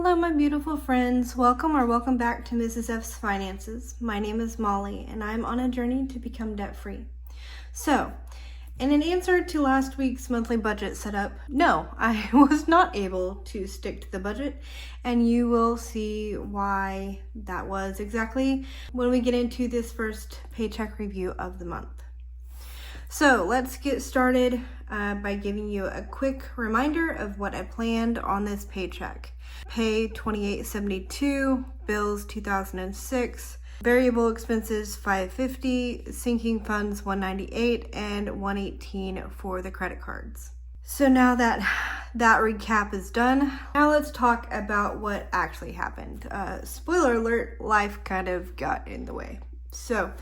Hello, my beautiful friends. Welcome back to Mrs. F's Finances. My name is Molly, and I'm on a journey to become debt-free. So, in an answer to last week's monthly budget setup, no, I was not able to stick to the budget, and you will see why that was exactly when we get into this first paycheck review of the month. So let's get started by giving you a quick reminder of what I planned on this paycheck. Pay $28.72, bills $2,006, variable expenses $550, sinking funds $198, and $118 for the credit cards. So now that recap is done, now let's talk about what actually happened. Spoiler alert, life kind of got in the way. So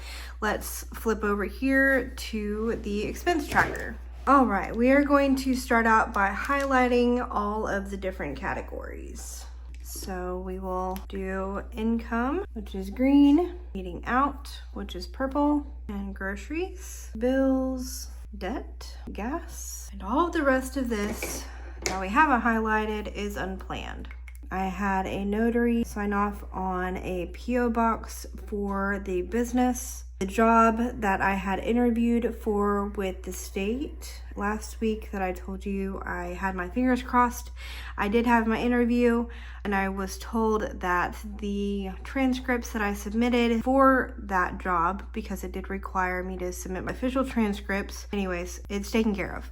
let's flip over here to the expense tracker. All right, we are going to start out by highlighting all of the different categories. So we will do income, which is green, eating out, which is purple, and groceries, bills, debt, gas, and all of the rest of this that we haven't highlighted is unplanned. I had a notary sign off on a PO box for the business. The job that I had interviewed for with the state last week that I told you I had my fingers crossed. I did have my interview, and I was told that the transcripts that I submitted for that job, because it did require me to submit my official transcripts, anyways, it's taken care of.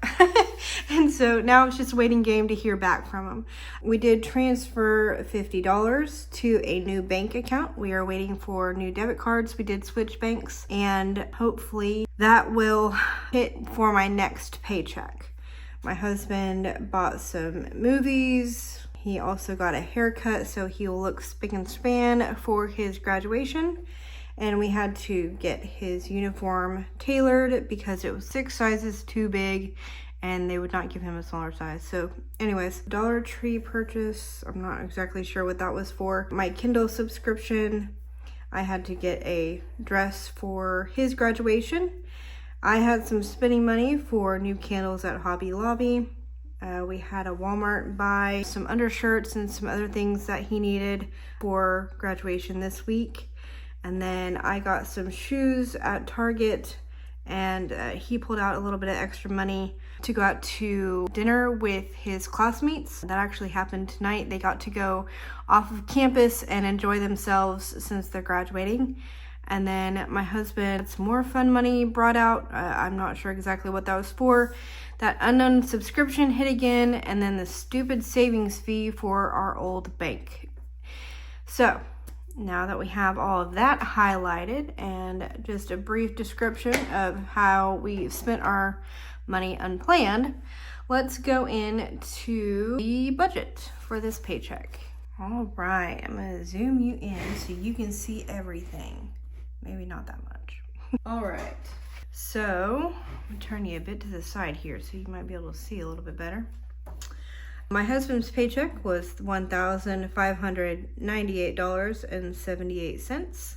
And so now it's just a waiting game to hear back from them. We did transfer $50 to a new bank account. We are waiting for new debit cards. We did switch banks, and hopefully that will hit for my next paycheck. My husband bought some movies. He also got a haircut, so he'll look spick and span for his graduation. And we had to get his uniform tailored because it was 6 sizes too big, and they would not give him a smaller size. So anyways, Dollar Tree purchase, I'm not exactly sure what that was for. My Kindle subscription, I had to get a dress for his graduation. I had some spending money for new candles at Hobby Lobby. We had a Walmart buy, some undershirts and some other things that he needed for graduation this week. And then I got some shoes at Target, and he pulled out a little bit of extra money to go out to dinner with his classmates. That actually happened tonight. They got to go off of campus and enjoy themselves since they're graduating. And then my husband had some more fun money brought out. I'm not sure exactly what that was for. That unknown subscription hit again, and then the stupid savings fee for our old bank. So now that we have all of that highlighted and just a brief description of how we spent our money unplanned, let's go into the budget for this paycheck. All right, I'm gonna zoom you in so you can see everything. Maybe not that much. All right, so I'm gonna turn you a bit to the side here so you might be able to see a little bit better. My husband's paycheck was $1,598.78.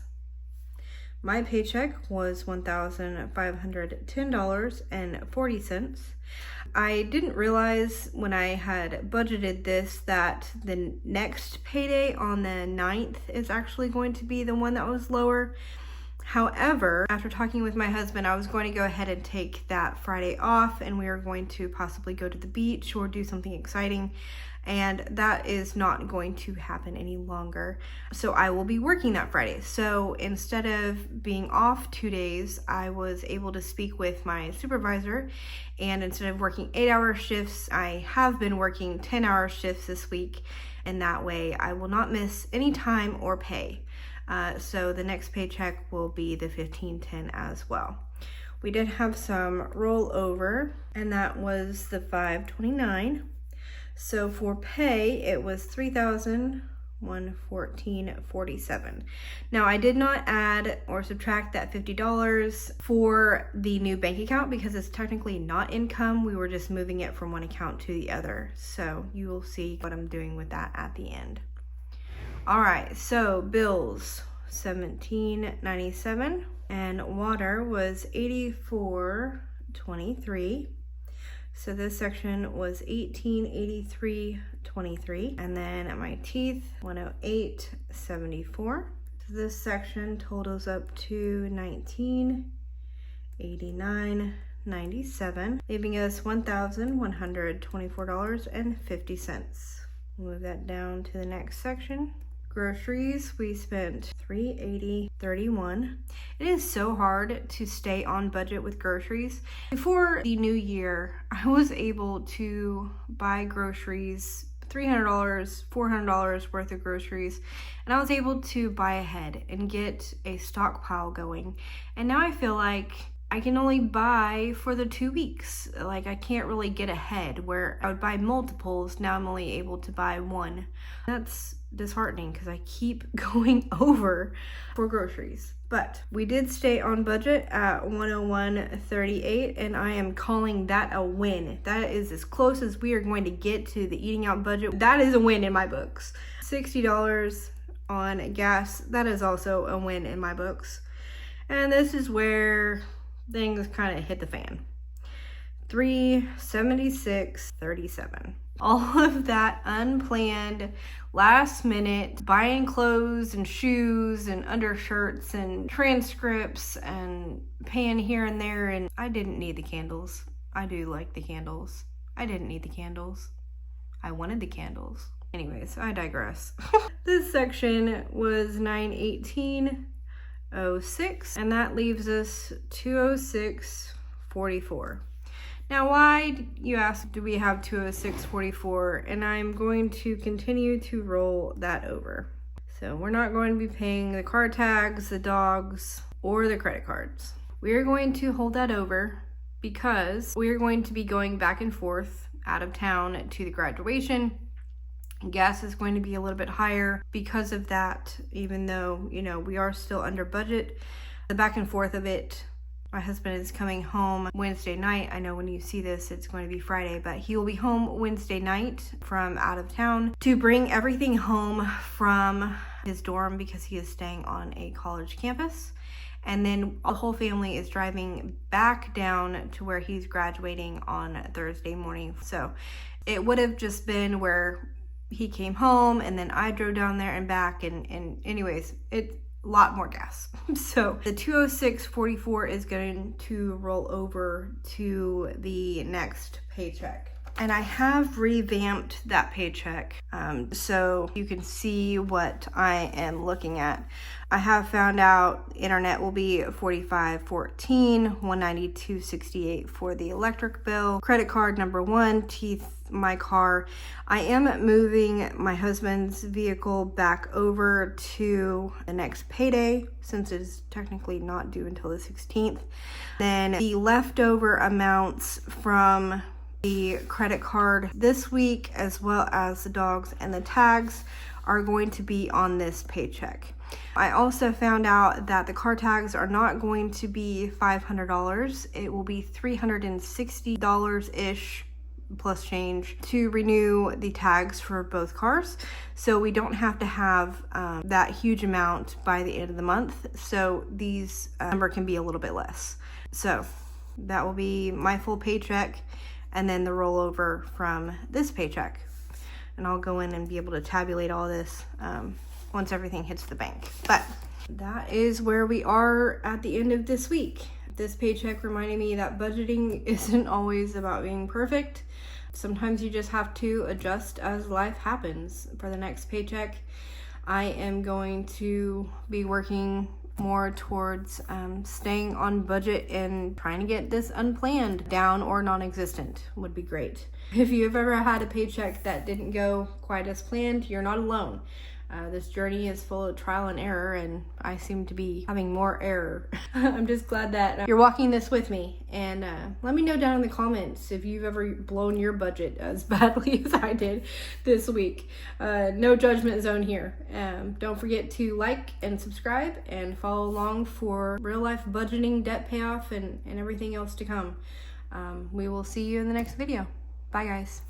My paycheck was $1,510.40. I didn't realize when I had budgeted this that the next payday on the 9th is actually going to be the one that was lower. However, after talking with my husband, I was going to go ahead and take that Friday off, and we were going to possibly go to the beach or do something exciting, and that is not going to happen any longer. So I will be working that Friday. So instead of being off 2 days, I was able to speak with my supervisor, and instead of working 8-hour shifts, I have been working 10-hour shifts this week, and that way I will not miss any time or pay. So the next paycheck will be the $15.10 as well. We did have some rollover, and that was the $529. So for pay, it was $3,114.47. Now I did not add or subtract that $50 for the new bank account because it's technically not income. We were just moving it from one account to the other. So you will see what I'm doing with that at the end. All right, so bills, $17.97, and water was $84.23. So this section was $1883.23, and then at my teeth, $108.74. So this section totals up to $1989.97, leaving us $1,124.50. Move that down to the next section. Groceries, we spent $380.31. It is so hard to stay on budget with groceries. Before the new year, I was able to buy groceries, $300, $400 worth of groceries, and I was able to buy ahead and get a stockpile going. And now I feel like I can only buy for the 2 weeks. Like, I can't really get ahead. Where I would buy multiples, now I'm only able to buy one. That's disheartening because I keep going over for groceries. But we did stay on budget at $101.38, and I am calling that a win. That is as close as we are going to get to the eating out budget. That is a win in my books. $60 on gas, that is also a win in my books. And this is where things kind of hit the fan. $376.37. All of that unplanned, last minute, buying clothes and shoes and undershirts and transcripts and paying here and there, and I didn't need the candles. I do like the candles. I didn't need the candles. I wanted the candles. Anyways, I digress. This section was $918.06, and that leaves us $206.44. Now, why, you ask, do we have $206.44? And I'm going to continue to roll that over. So we're not going to be paying the car tags, the dogs, or the credit cards. We are going to hold that over because we are going to be going back and forth out of town to the graduation. Gas is going to be a little bit higher because of that, even though, you know, we are still under budget. The back and forth of it, my husband is coming home Wednesday night. I know when you see this, it's going to be Friday, but he will be home Wednesday night from out of town to bring everything home from his dorm because he is staying on a college campus. And then the whole family is driving back down to where he's graduating on Thursday morning. So it would have just been where he came home and then I drove down there and back, and anyways, it's a lot more gas. So the $206.44 is going to roll over to the next paycheck. And I have revamped that paycheck so you can see what I am looking at. I have found out internet will be $45.14, $192.68 for the electric bill, credit card number 1, teeth, my car. I am moving my husband's vehicle back over to the next payday since it is technically not due until the 16th. Then the leftover amounts from the credit card this week, as well as the dogs and the tags, are going to be on this paycheck. I also found out that the car tags are not going to be $500. It will be $360-ish plus change to renew the tags for both cars. So we don't have to have that huge amount by the end of the month. So these number can be a little bit less. So that will be my full paycheck, and then the rollover from this paycheck. And I'll go in and be able to tabulate all this once everything hits the bank. But that is where we are at the end of this week. This paycheck reminded me that budgeting isn't always about being perfect. Sometimes you just have to adjust as life happens. For the next paycheck, I am going to be working more towards staying on budget and trying to get this unplanned down or non-existent would be great. If you've ever had a paycheck that didn't go quite as planned, you're not alone. This journey is full of trial and error, and I seem to be having more error. I'm just glad that you're walking this with me, and let me know down in the comments if you've ever blown your budget as badly as I did this week. No judgment zone here. Don't forget to like and subscribe and follow along for real life budgeting, debt payoff, and everything else to come. We will see you in the next video. Bye guys.